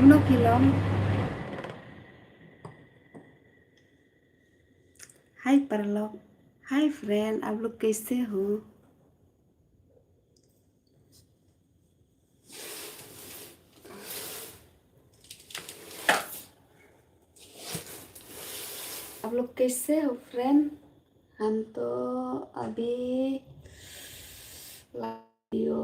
Uno film. हाय परलोक, hi friend, आप लोग कैसे हो? आप लोग कैसे हो फ्रेंड? हम तो अभी वीडियो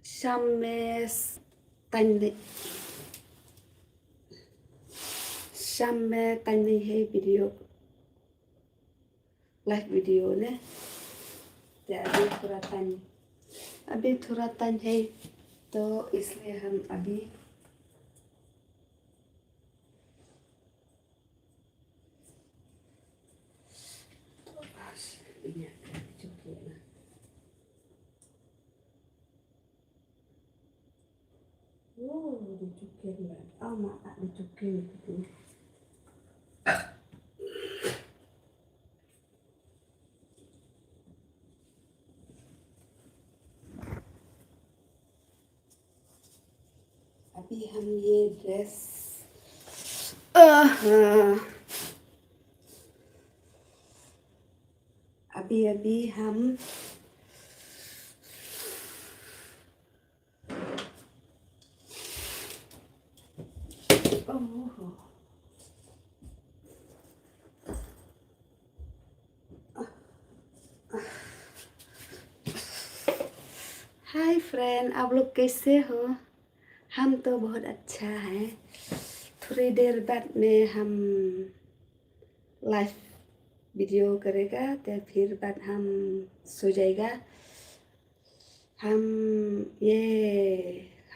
शाम में तन्ने शाम में तन्ने है वीडियो लाइव वीडियो ने तो अभी थोड़ा तन है तो इसलिए हम अभी dicukin lah. Oh, mak tak dicukin gitu. अभी हम ये ड्रेस अभी अभी हम हाय फ्रेंड, आप लोग कैसे हो? हम तो बहुत अच्छा है। थोड़ी देर बाद में हम लाइव वीडियो करेगा तो फिर बाद हम सो जाएगा। हम ये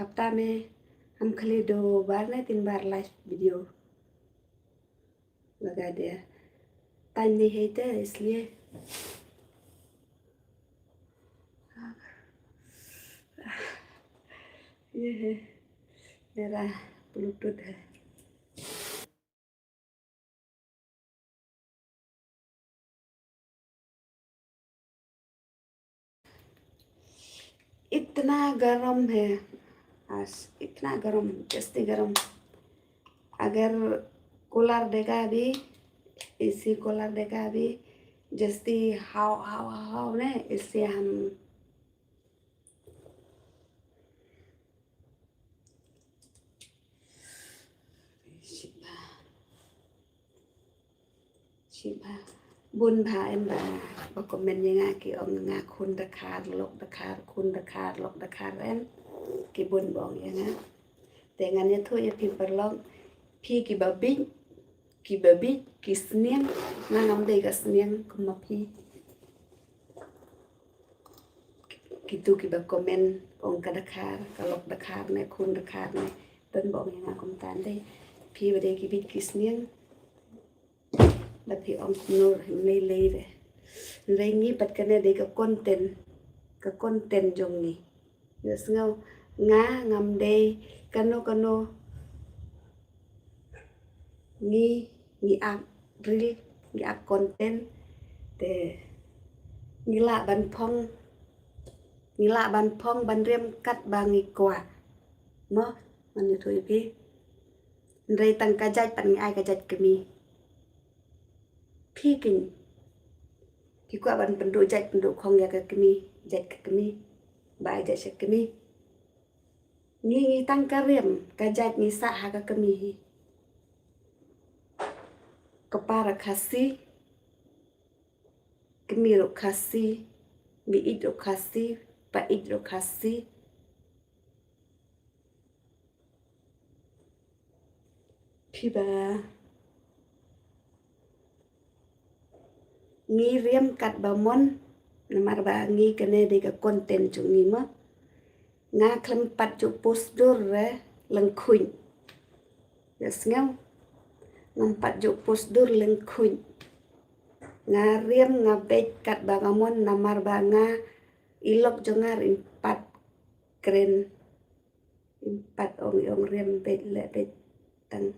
हफ्ता में हम खाली 2 बार ना 3 बार लाइव वीडियो लगा दिया। टाइम नहीं है तो इसलिए ये है मेरा ब्लूटूथ है। इतना गरम है आज, इतना गरम, जस्ती गरम। अगर कूलर देगा अभी, एसी कूलर देगा अभी, जस्ती हाव हाव हाव ने, इससे हम Shiba bun bà em bà comment như nga ki ông nga khun da khar lok da khar khun da khar lok da khar em ki bun bong ya nga te nga ne tho ya pin par long phi ki babi ki snieng nga ngam de ga snieng kuma phi ki tu ki ba comment ông ka da khar ka lok da khar ne khun da khar ne tân bong ya nga kom tan de phi ba de ki bit ki snieng là thì ông nô lê lê đấy lê nghĩ bật cái này để cái content dùng nhỉ được không ngá ngầm đây cano nghi nghi ạc reel nghi ạc content để nghi lạ ban phong ban rem cắt bằng nghi quả nó mình như thôi biết đây tăng cái jaj pan ai cái jaj kami Pikin kiko ban penduk jat penduk khong ya ke kemi jat ke kemi ba jat se kemi ngi tang karem ka jat ni sa ha ke kemi kepara kasi kemi ro kasi mi id ro kasi pa id ro kasi piba ngi rem kat bamon namar ba ngi kene de ka content chung ni ma nga klem pat chu post dur re lang khuin yes ngau ngam pat chu post dur lang khuin nga rem nga bet kat bangamon namar ba nga ilok jongar in pat keren Empat ong rem bet le bet tang.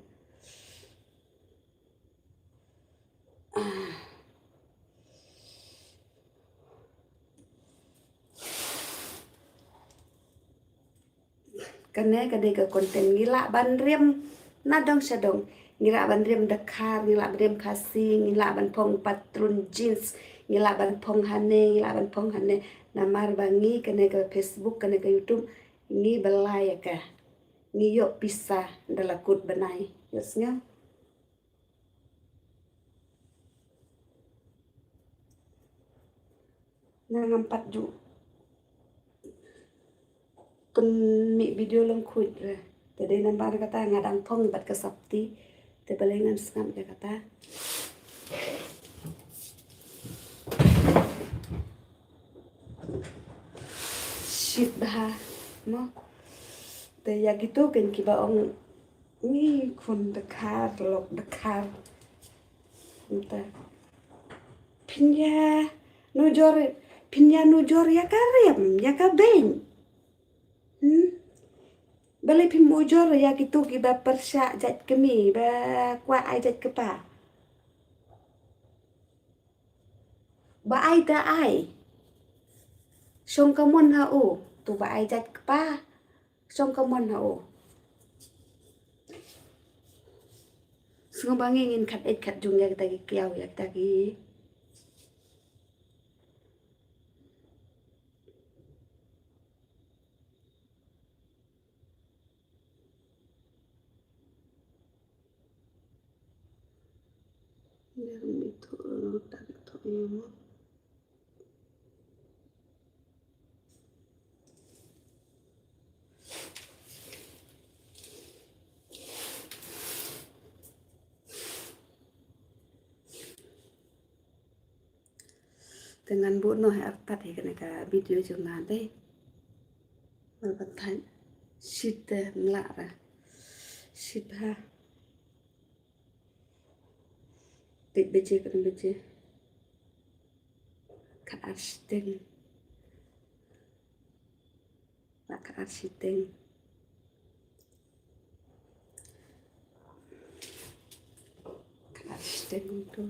Kene ke konten ngila ban rem nadong sadong ngila ban rem dakar ngila ban rem kasih ngila ban pong patrun jeans ngila ban pong hane namar bangi kene ke Facebook kene ke YouTube ngi belai ka ngi yok pisah dalakut benai yosnya ngampat ju pun mi video lang kuit re tadi nambar kata ngadang pong bat ke sapti te balengan skam ya kata shit bah mo te ya gitu kan kiba ong ni kun dekar lok dekar entah pinya nujor ya karem ya kabeng balik pim ujor ya gitu kiba persya jat kemi ba kwa ai jat kepa ba ai ta ai song kamon ha o tu ba ai jat kepa song kamon ha o sunga bangin kat jung ya tagi kiau ya tagi itu tak itu dengan bu noh apat ya kena video cuma deh malpatan shit melara shit ha beje kan beje kat arsteng nak kat arsteng kat arsteng tu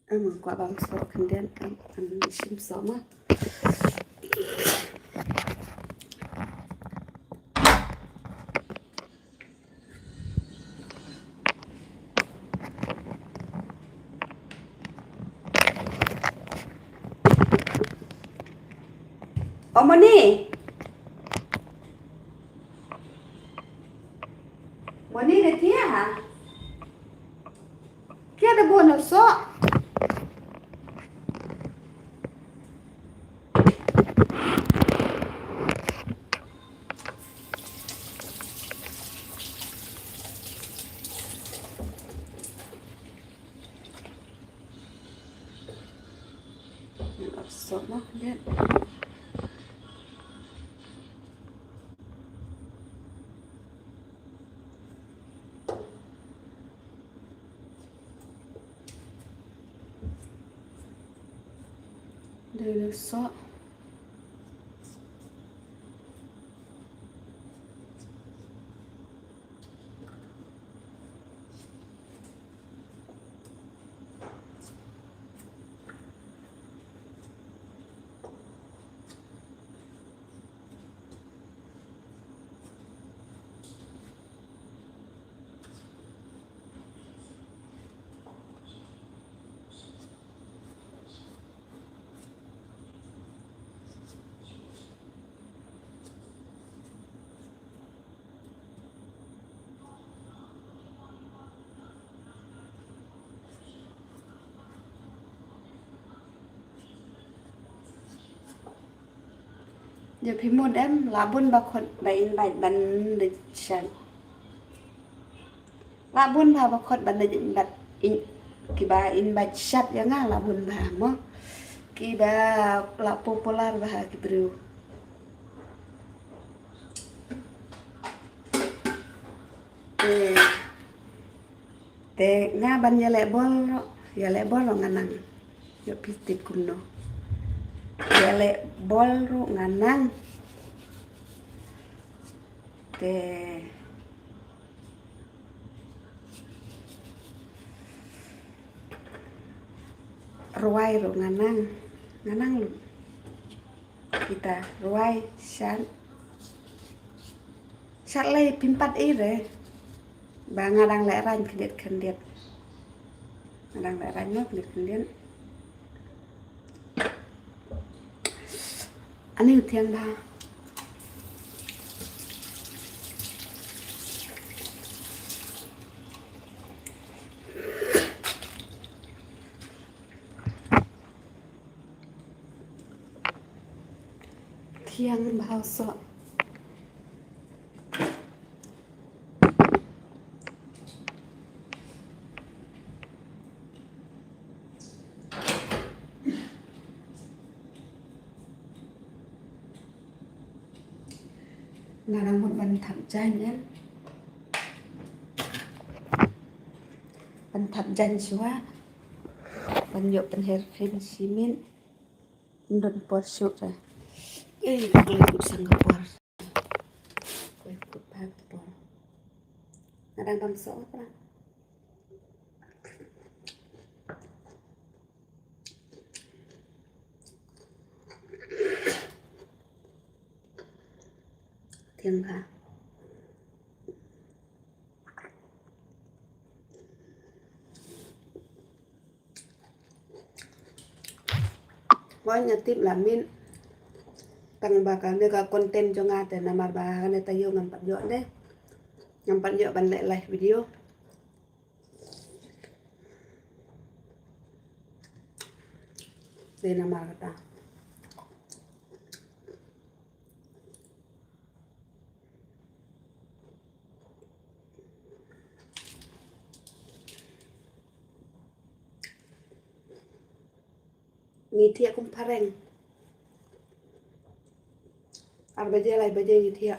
emang kwa bang so kemudian sim sama Moni de tia kia ada bono so so mah lihat dari so giờ phim một em là bun bạc khot bain ban de chan la bun ba bạc khot ban de bat in kiba in bat chat ya nga la bun ba mo kiba la popular ba kibru te nga ban ya le bol lo nganang Yuk pitip kuno. Lele bol ru nganang. Te ruai ru nganang. Nganang lu. Kita ruai san. Sat lay pimpat ire. Ba ngadang lek ran kendiet. Ngadang lek ran no kendiet. Ani utiang ba. Tiang bahasa ngadang một bánh thập chanh nhé. Bánh thập chanh xóa bánh nhộp bánh her krim simin ndon porsuk ra ikut Singapura ikut Papua ngadang bangsa apa tiếng hả Pokoknya tip lamin tang bakal nega konten jo ngate namar bahan tayo ngampat jo deh ngampat jo ban live video de namar kata ngithia kum pareng ar baje lai baje ngithia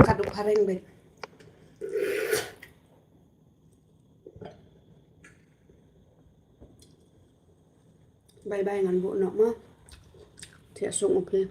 kaduk pareng be bye bye ngan bu nok mo thia sung okay